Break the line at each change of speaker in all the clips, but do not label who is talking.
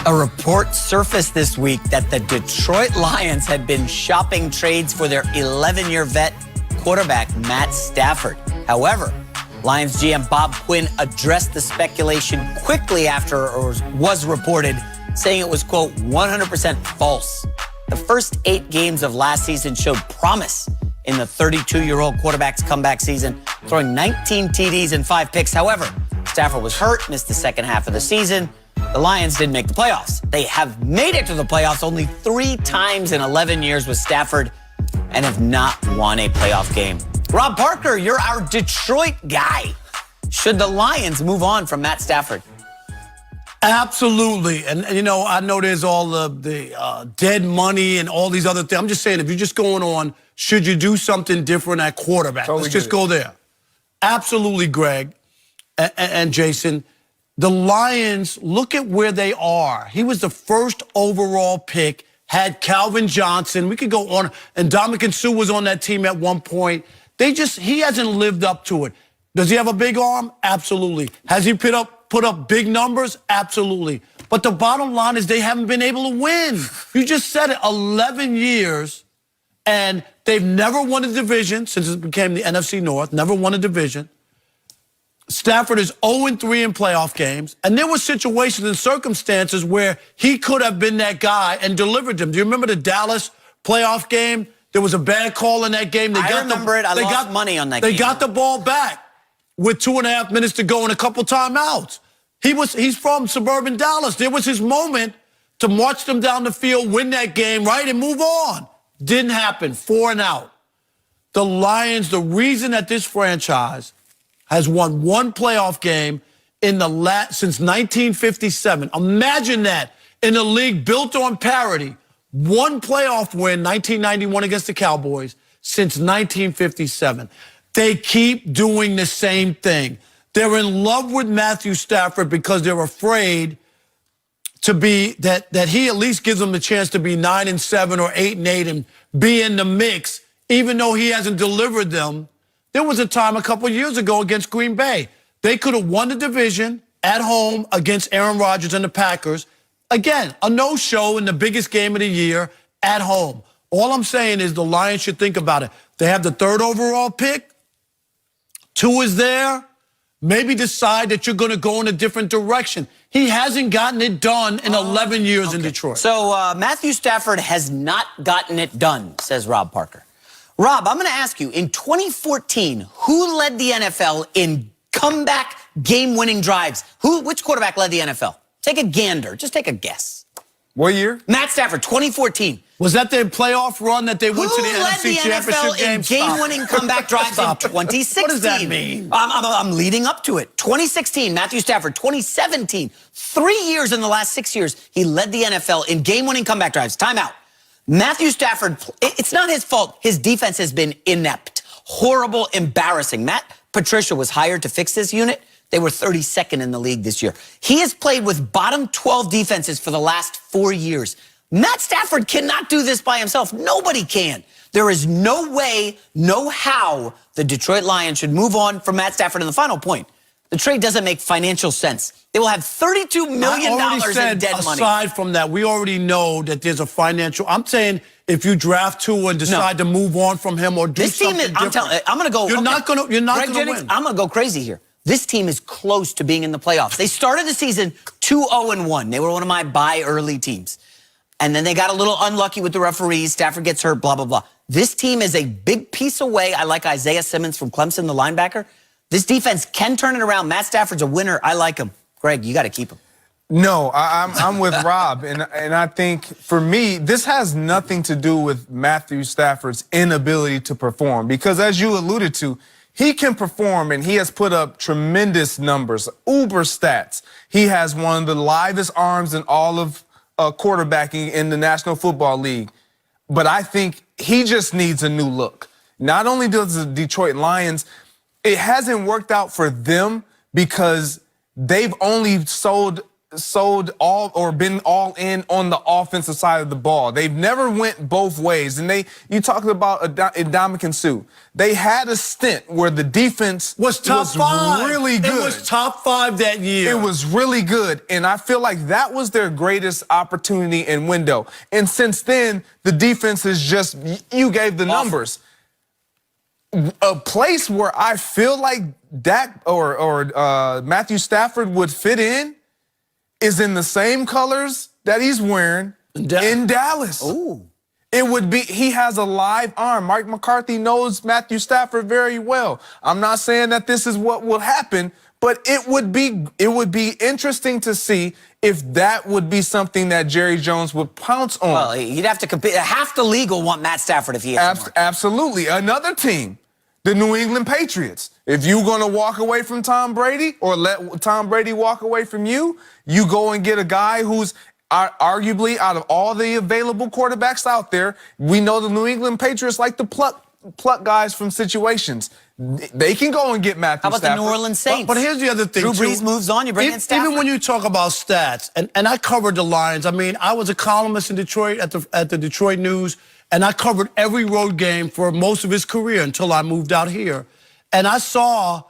A report surfaced this week that the Detroit Lions had been shopping trades for their 11-year vet quarterback, Matt Stafford. However, Lions GM Bob Quinn addressed the speculation quickly after it was reported, saying it was, quote, 100% false. The first 8 games of last season showed promise in the 32-year-old quarterback's comeback season, throwing 19 TDs and 5 picks. However, Stafford was hurt, missed the second half of the season. The Lions didn't make the playoffs. They have made it to the playoffs only 3 times in 11 years with Stafford and have not won a playoff game. Rob Parker, you're our Detroit guy. Should the Lions move on from Matt Stafford?
Absolutely. And you know, I know there's all the dead money and all these other things. I'm just saying, if you're just going on, should you do something different at quarterback?
Totally.
Let's just go there. Absolutely, Greg and Jason. The Lions, look at where they are. He was the first overall pick, had Calvin Johnson. We could go on, and Ndamukong Suh was on that team at one point. He hasn't lived up to it. Does he have a big arm? Absolutely. Has he put up big numbers? Absolutely. But the bottom line is they haven't been able to win. You just said it, 11 years, and they've never won a division since it became the NFC North, never won a division. Stafford is 0-3 in playoff games, and there were situations and circumstances where he could have been that guy and delivered them. Do you remember the Dallas playoff game? There was a bad call in that game.
I remember it. I lost money on that game.
They got the ball back with 2.5 minutes to go and a couple timeouts. He's from suburban Dallas. There was his moment to march them down the field, win that game, right, and move on. Didn't happen. 4 and out. The Lions, the reason that this franchise has won 1 playoff game since 1957. Imagine that, in a league built on parity. 1 playoff win, 1991 against the Cowboys, since 1957. They keep doing the same thing. They're in love with Matthew Stafford because they're afraid to be that he at least gives them the chance to be 9-7 or 8-8 and be in the mix, even though he hasn't delivered them. There was a time a couple years ago against Green Bay. They could have won the division at home against Aaron Rodgers and the Packers. Again, a no-show in the biggest game of the year at home. All I'm saying is the Lions should think about it. They have the 3rd overall pick. 2 is there. Maybe decide that you're going to go in a different direction. He hasn't gotten it done in 11 years in Detroit.
So Matthew Stafford has not gotten it done, says Rob Parker. Rob, I'm going to ask you, in 2014, who led the NFL in comeback game-winning drives? Which quarterback led the NFL? Take a gander. Just take a guess.
What year?
Matt Stafford, 2014.
Was that their playoff run that they went to the NFC Championship game?
Who led the NFL in game-winning comeback drives in 2016?
What does that mean?
I'm leading up to it. 2016, Matthew Stafford. 2017, 3 years in the last 6 years, he led the NFL in game-winning comeback drives. Timeout. Matthew Stafford, it's not his fault. His defense has been inept, horrible, embarrassing. Matt Patricia was hired to fix this unit. They were 32nd in the league this year. He has played with bottom 12 defenses for the last 4 years. Matt Stafford cannot do this by himself. Nobody can. There is no way, no how the Detroit Lions should move on from Matt Stafford. And the final point, the trade doesn't make financial sense. They will have $32 million in dead money.
Aside from that, we already know that there's a financial. I'm saying if you draft Tua and decide to move on from him or do something different,
I'm going to go.
You're not going to win.
I'm going to go crazy here. This team is close to being in the playoffs. They started the season 2-0-1. They were one of my buy early teams. And then they got a little unlucky with the referees. Stafford gets hurt, blah, blah, blah. This team is a big piece away. I like Isaiah Simmons from Clemson, the linebacker. This defense can turn it around. Matt Stafford's a winner. I like him. Greg, you got to keep him.
No, I'm with Rob, and I think for me, this has nothing to do with Matthew Stafford's inability to perform, because as you alluded to, he can perform, and he has put up tremendous numbers, uber stats. He has one of the livest arms in all of quarterbacking in the National Football League. But I think he just needs a new look. Not only does the Detroit Lions, it hasn't worked out for them because they've only sold sold all or been all in on the offensive side of the ball. They've never went both ways. And you talked about Ndamukong Suh. They had a stint where the defense
was top five.
Really good.
It was top 5 that year.
It was really good. And I feel like that was their greatest opportunity and window. And since then, the defense is just, you gave the numbers. A place where I feel like Dak or Matthew Stafford would fit in is in the same colors that he's wearing in Dallas.
Ooh.
It would be, he has a live arm. Mike McCarthy knows Matthew Stafford very well. I'm not saying that this is what will happen, but it would be interesting to see if that would be something that Jerry Jones would pounce on.
Well, he'd have to compete. Half the league will want Matt Stafford if he has
Absolutely. Another team, the New England Patriots. If you're going to walk away from Tom Brady or let Tom Brady walk away from you, you go and get a guy who's arguably, out of all the available quarterbacks out there, we know the New England Patriots like to pluck guys from situations. They can go and get Matthew
How about
Stafford.
the New Orleans Saints?
But here's the other thing,
Drew Brees moves on, you bring in Stafford.
Even when you talk about stats, and I covered the Lions. I mean, I was a columnist in Detroit at the Detroit News, and I covered every road game for most of his career until I moved out here. And I saw,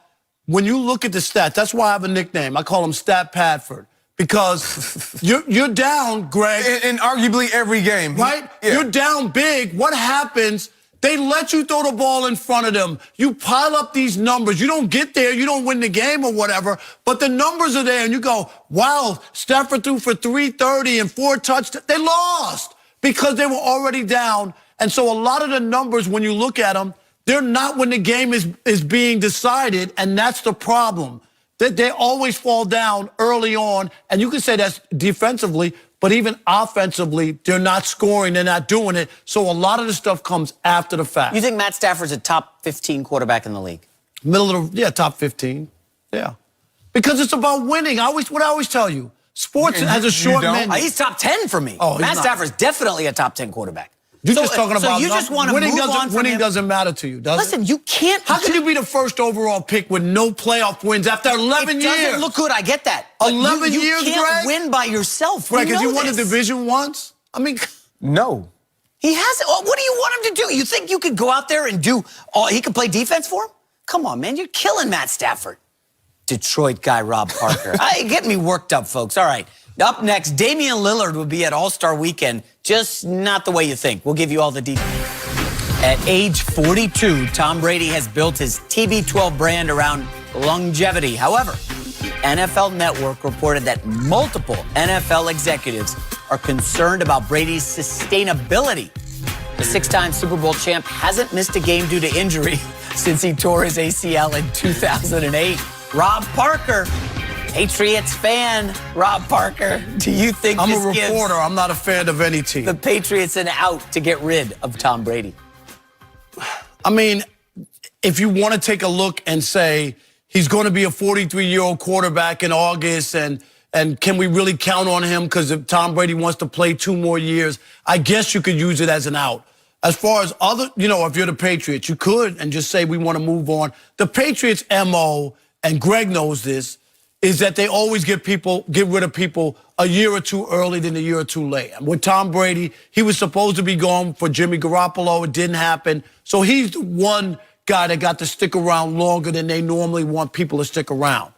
when you look at the stats, that's why I have a nickname. I call him Stat Padford. Because you're down, Greg.
In arguably every game.
Right?
Yeah.
You're down big. What happens? They let you throw the ball in front of them. You pile up these numbers. You don't get there. You don't win the game or whatever. But the numbers are there. And you go, wow, Stafford threw for 330 and 4 touchdowns. They lost because they were already down. And so a lot of the numbers, when you look at them, they're not when the game is being decided. And that's the problem. They always fall down early on, and you can say that's defensively, but even offensively, they're not scoring, they're not doing it. So a lot of the stuff comes after the fact.
You think Matt Stafford's a top 15 quarterback in the league?
Top 15, yeah. Because it's about winning. What I always tell you, sports has a short menu.
He's top 10 for me.
Oh,
Matt Stafford's definitely a top 10 quarterback.
You're just talking about
you just want to move on from
winning
him.
doesn't matter to you, does it?
Listen, you can't.
How can you be the first overall pick with no playoff wins after 11 years?
It doesn't look good. I get that.
11 years,
You can't
Greg?
win by yourself.
Greg, has he won
this.
a division once? I mean,
no.
He hasn't. What do you want him to do? You think you could go out there and do all? He could play defense for him? Come on, man. You're killing Matt Stafford. Detroit guy Rob Parker. Get me worked up, folks. All right. Up next, Damian Lillard will be at All-Star Weekend. Just not the way you think. We'll give you all the details. At age 42, Tom Brady has built his TB12 brand around longevity. However, the NFL Network reported that multiple NFL executives are concerned about Brady's sustainability. The 6-time Super Bowl champ hasn't missed a game due to injury since he tore his ACL in 2008. Rob Parker, Patriots fan, Rob Parker, do you think
I'm
this
a
gives
reporter. I'm not a fan of any team.
the Patriots an out to get rid of Tom Brady?
I mean, if you want to take a look and say he's going to be a 43-year-old quarterback in August, and can we really count on him because if Tom Brady wants to play 2 more years, I guess you could use it as an out. As far as other, if you're the Patriots, you could and just say we want to move on. The Patriots' MO, and Greg knows this, is that they always get rid of people a year or 2 early than a year or 2 late. And with Tom Brady, he was supposed to be gone for Jimmy Garoppolo. It didn't happen. So he's the one guy that got to stick around longer than they normally want people to stick around.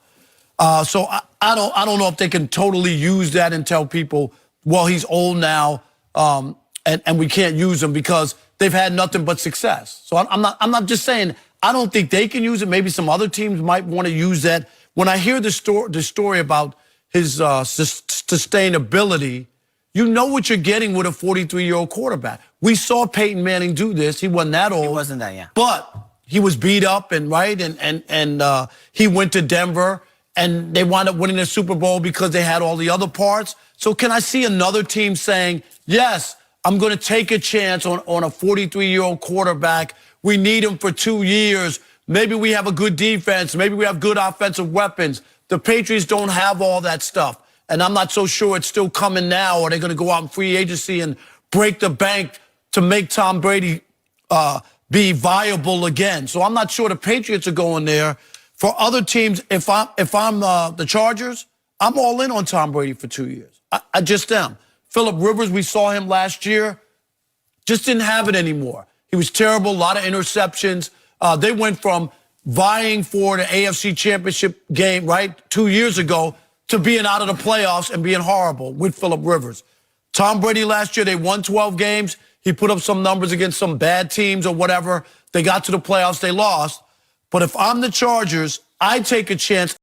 So I don't know if they can totally use that and tell people, well, he's old now, and we can't use him because they've had nothing but success. So I'm not just saying I don't think they can use it. Maybe some other teams might want to use that. When I hear the story about his sustainability, you know what you're getting with a 43-year-old quarterback. We saw Peyton Manning do this. He wasn't that old.
He wasn't that, yeah.
But he was beat up and he went to Denver and they wound up winning the Super Bowl because they had all the other parts. So can I see another team saying, yes, I'm going to take a chance on a 43-year-old quarterback. We need him for 2 years. Maybe we have a good defense. Maybe we have good offensive weapons. The Patriots don't have all that stuff. And I'm not so sure it's still coming now, or they're going to go out in free agency and break the bank to make Tom Brady be viable again. So I'm not sure the Patriots are going there. For other teams, if I'm the Chargers, I'm all in on Tom Brady for 2 years. I just am. Phillip Rivers, we saw him last year, just didn't have it anymore. He was terrible, a lot of interceptions. They went from vying for the AFC Championship game, right, 2 years ago, to being out of the playoffs and being horrible with Phillip Rivers. Tom Brady last year, they won 12 games. He put up some numbers against some bad teams or whatever. They got to the playoffs, they lost. But if I'm the Chargers, I take a chance.